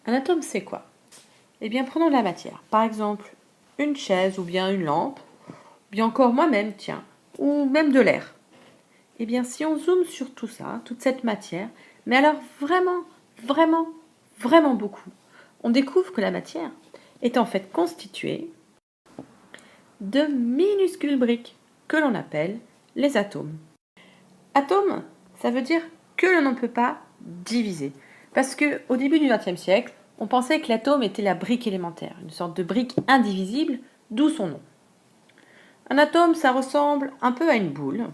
Un atome, c'est quoi? Eh bien, prenons la matière. Par exemple, une chaise ou bien une lampe, ou bien encore moi-même, tiens, ou même de l'air. Eh bien, si on zoome sur tout ça, toute cette matière, mais alors vraiment, vraiment, vraiment beaucoup, on découvre que la matière est en fait constituée de minuscules briques que l'on appelle les atomes. Atome, ça veut dire que l'on ne peut pas diviser. Parce qu'au début du XXe siècle, on pensait que l'atome était la brique élémentaire, une sorte de brique indivisible, d'où son nom. Un atome, ça ressemble un peu à une boule.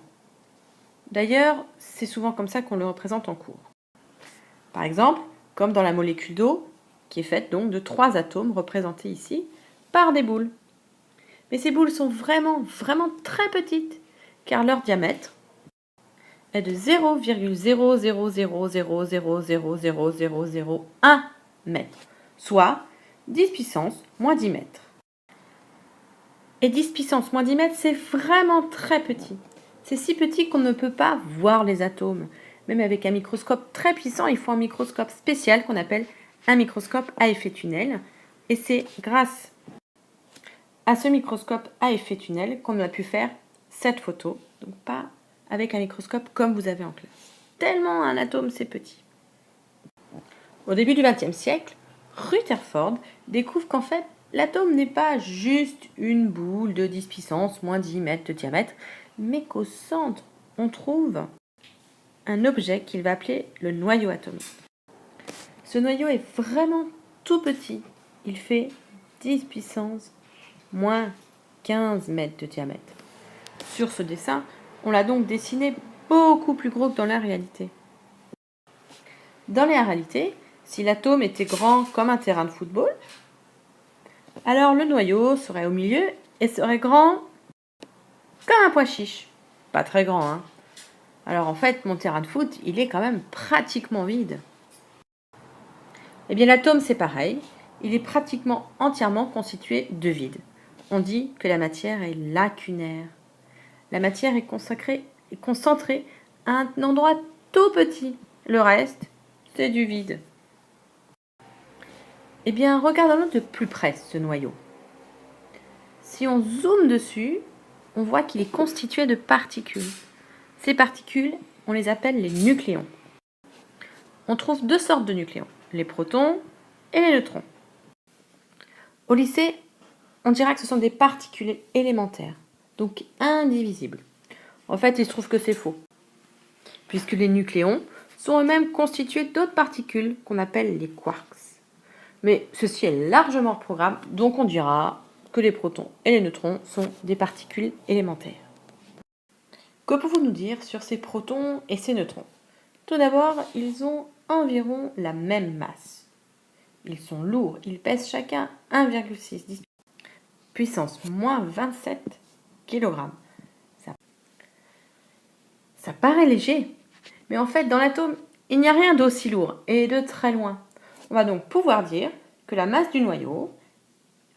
D'ailleurs, c'est souvent comme ça qu'on le représente en cours. Par exemple, comme dans la molécule d'eau, qui est faite donc de 3 atomes représentés ici par des boules. Mais ces boules sont vraiment, vraiment très petites, car leur diamètre est de 0,00000000001 mètre, soit 10 puissance moins 10 mètres. Et 10 puissance moins 10 mètres, c'est vraiment très petit. C'est si petit qu'on ne peut pas voir les atomes. Même avec un microscope très puissant, il faut un microscope spécial qu'on appelle un microscope à effet tunnel. Et c'est grâce à ce microscope à effet tunnel qu'on a pu faire cette photo. Donc pas avec un microscope comme vous avez en classe. Tellement un atome c'est petit. Au début du XXe siècle, Rutherford découvre qu'en fait, l'atome n'est pas juste une boule de 10 puissance moins 10 mètres de diamètre, mais qu'au centre, on trouve un objet qu'il va appeler le noyau atomique. Ce noyau est vraiment tout petit. Il fait 10 puissance moins 15 mètres de diamètre. Sur ce dessin, on l'a donc dessiné beaucoup plus gros que dans la réalité. Dans la réalité, si l'atome était grand comme un terrain de football, alors le noyau serait au milieu et serait grand comme un pois chiche. Pas très grand, hein. Alors en fait, mon terrain de foot, il est quand même pratiquement vide. Eh bien l'atome, c'est pareil. Il est pratiquement entièrement constitué de vide. On dit que la matière est lacunaire. La matière est concentrée à un endroit tout petit. Le reste, c'est du vide. Eh bien, regardons-le de plus près, ce noyau. Si on zoome dessus, on voit qu'il est constitué de particules. Ces particules, on les appelle les nucléons. On trouve 2 sortes de nucléons, les protons et les neutrons. Au lycée, on dira que ce sont des particules élémentaires, donc indivisibles. En fait, il se trouve que c'est faux, puisque les nucléons sont eux-mêmes constitués d'autres particules qu'on appelle les quarks. Mais ceci est largement hors programme, donc on dira que les protons et les neutrons sont des particules élémentaires. Que pouvons-nous dire sur ces protons et ces neutrons? Tout d'abord, ils ont environ la même masse. Ils sont lourds, ils pèsent chacun 1,6 puissance moins 27 kg. Ça paraît léger, mais en fait, dans l'atome, il n'y a rien d'aussi lourd et de très loin. On va donc pouvoir dire que la masse du noyau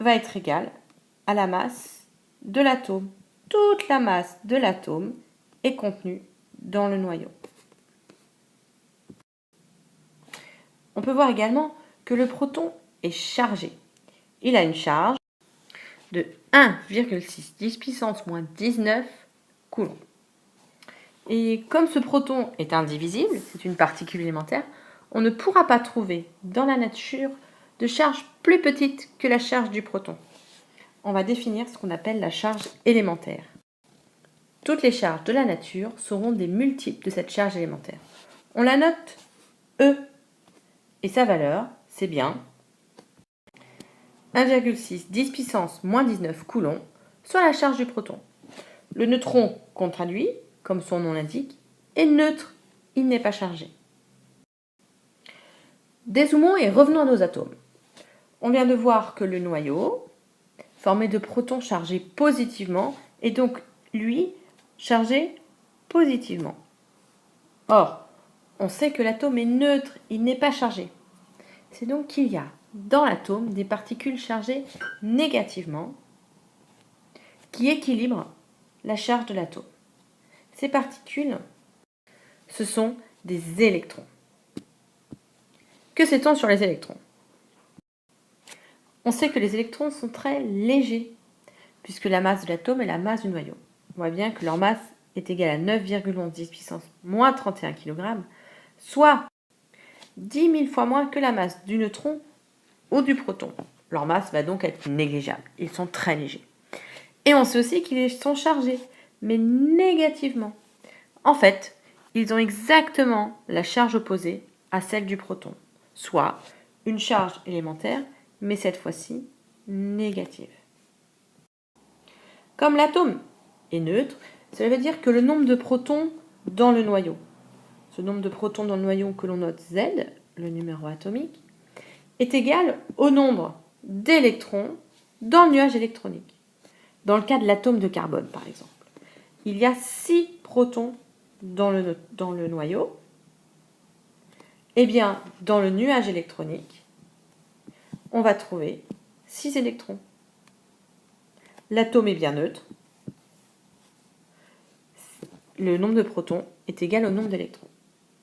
va être égale à la masse de l'atome. Toute la masse de l'atome est contenue dans le noyau. On peut voir également que le proton est chargé. Il a une charge de 1,6 puissance moins 19 coulombs. Et comme ce proton est indivisible, c'est une particule élémentaire, on ne pourra pas trouver dans la nature de charge plus petite que la charge du proton. On va définir ce qu'on appelle la charge élémentaire. Toutes les charges de la nature seront des multiples de cette charge élémentaire. On la note E. Et sa valeur, c'est bien 1,6 10 puissance moins 19 coulombs, soit la charge du proton. Le neutron, quant à lui, comme son nom l'indique, est neutre, il n'est pas chargé. Dézoomons et revenons à nos atomes. On vient de voir que le noyau, formé de protons chargés positivement, est donc, lui, chargé positivement. Or, on sait que l'atome est neutre, il n'est pas chargé. C'est donc qu'il y a dans l'atome des particules chargées négativement qui équilibrent la charge de l'atome. Ces particules, ce sont des électrons. Que sait-on sur les électrons? On sait que les électrons sont très légers, puisque la masse de l'atome est la masse du noyau. On voit bien que leur masse est égale à 9,11 10 puissance moins 31 kg, soit 10 000 fois moins que la masse du neutron ou du proton. Leur masse va donc être négligeable. Ils sont très légers. Et on sait aussi qu'ils sont chargés, mais négativement. En fait, ils ont exactement la charge opposée à celle du proton, soit une charge élémentaire, mais cette fois-ci négative. Comme l'atome est neutre, cela veut dire que le nombre de protons dans le noyau, ce nombre de protons dans le noyau que l'on note Z, le numéro atomique, est égal au nombre d'électrons dans le nuage électronique. Dans le cas de l'atome de carbone, par exemple, il y a 6 protons dans le noyau. Eh bien, dans le nuage électronique, on va trouver 6 électrons. L'atome est bien neutre. Le nombre de protons est égal au nombre d'électrons.